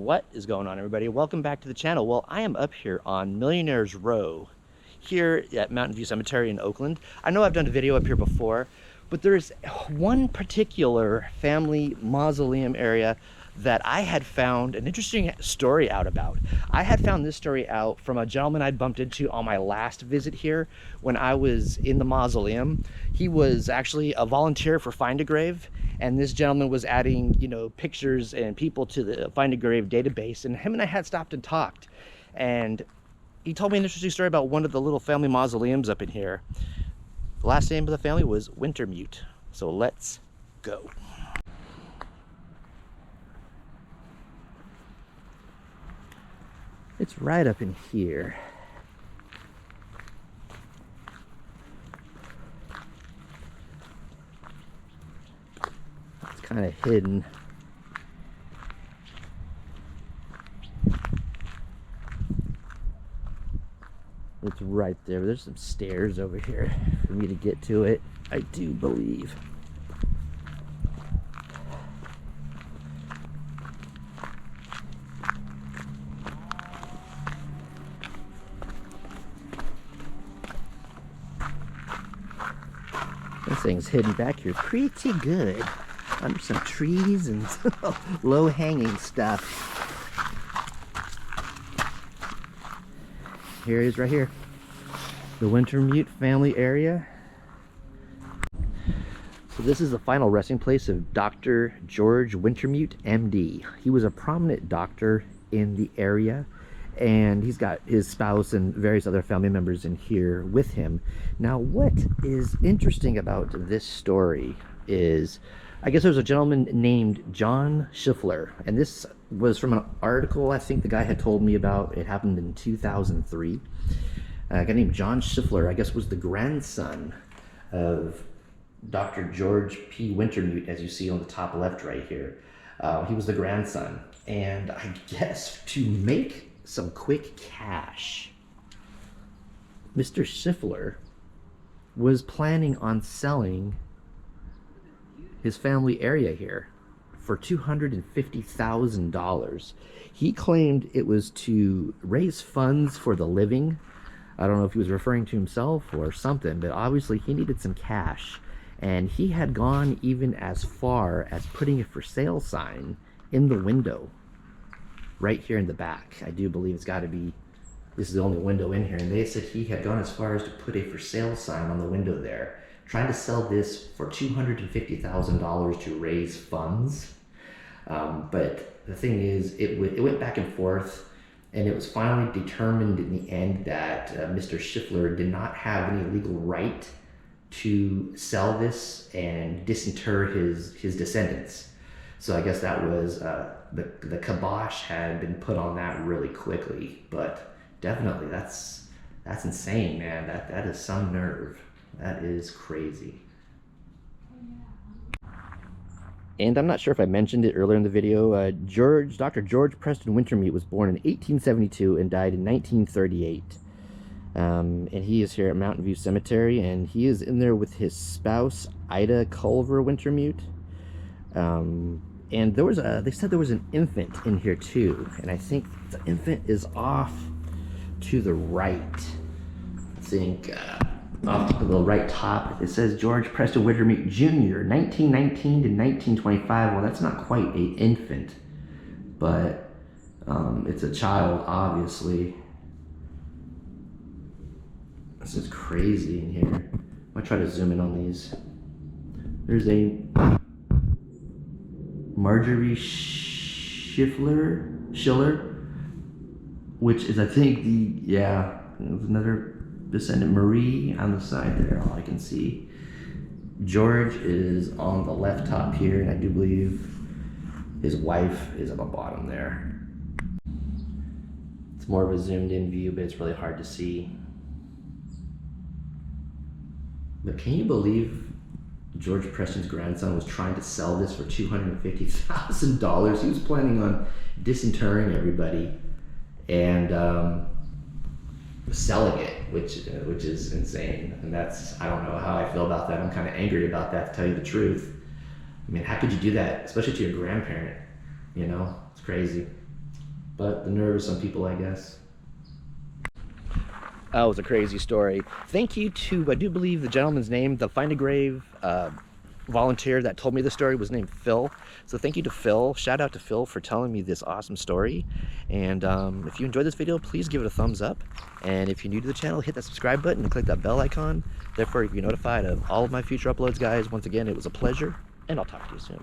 What is going on, everybody? Welcome back to the channel. Well, I am up here on Millionaires Row here at Mountain View Cemetery in Oakland. I know I've done a video up here before, but there's one particular family mausoleum area that I had found an interesting story out about. I had found this story out from a gentleman I'd bumped into on my last visit here when I was in the mausoleum. He was actually a volunteer for Find a Grave, and this gentleman was adding, you know, pictures and people to the Find a Grave database, and him and I had stopped and talked, and he told me an interesting story about one of the little family mausoleums up in here. The last name of the family was Wintermute. So let's go. It's right up in here. It's kind of hidden. It's right there. There's some stairs over here for me to get to it, I do believe. This thing's hidden back here pretty good under some trees and low-hanging stuff. Here it is right here, the Wintermute family area. So this is the final resting place of Dr. George Wintermute, MD. He was a prominent doctor in the area, and he's got his spouse and various other family members in here with him. Now, what is interesting about this story is, I guess there's a gentleman named John Schiffler, and this was from an article I think the guy had told me about. It happened in 2003. A guy named John Schiffler, I guess, was the grandson of Dr. George P. Wintermute, as you see on the top left right here. He was the grandson, and I guess to make some quick cash, Mr. Schiffler was planning on selling his family area here for $250,000. He claimed it was to raise funds for the living. I don't know if he was referring to himself or something, but obviously he needed some cash, and he had gone even as far as putting a for sale sign in the window right here in the back. I do believe it's got to be, this is the only window in here, and they said he had gone as far as to put a for sale sign on the window there, trying to sell this for $250,000 to raise funds. But the thing is, it went back and forth, and it was finally determined in the end that Mr. Schiffler did not have any legal right to sell this and disinter his descendants. So I guess that was, the kibosh had been put on that really quickly. But definitely, that's insane, man. That is some nerve. That is crazy. And I'm not sure if I mentioned it earlier in the video. Dr. George Preston Wintermute was born in 1872 and died in 1938. And he is here at Mountain View Cemetery, and he is in there with his spouse, Ida Culver Wintermute. And there was they said there was an infant in here too, and I think the infant is off to the right. I think off to the right top, it says George Preston Wintermute Jr., 1919 to 1925. Well, that's not quite an infant, but it's a child, obviously. This is crazy in here. I'm gonna try to zoom in on these. There's a Marjorie Schiller, which is, I think, another descendant, Marie, on the side there, all I can see. George is on the left top here, and I do believe his wife is on the bottom there. It's more of a zoomed in view, but it's really hard to see. But can you believe George Preston's grandson was trying to sell this for $250,000? He was planning on disinterring everybody and selling it, which is insane. And that's, I don't know how I feel about that. I'm kind of angry about that, to tell you the truth. I mean, how could you do that, especially to your grandparent? You know, it's crazy. But the nerve of some people, I guess. That was a crazy story. Thank you to, I do believe the gentleman's name, the Find a Grave volunteer that told me the story was named Phil. So thank you to Phil. Shout out to Phil for telling me this awesome story. And if you enjoyed this video, please give it a thumbs up. And if you're new to the channel, hit that subscribe button and click that bell icon. Therefore, you'll be notified of all of my future uploads, guys. Once again, it was a pleasure, and I'll talk to you soon.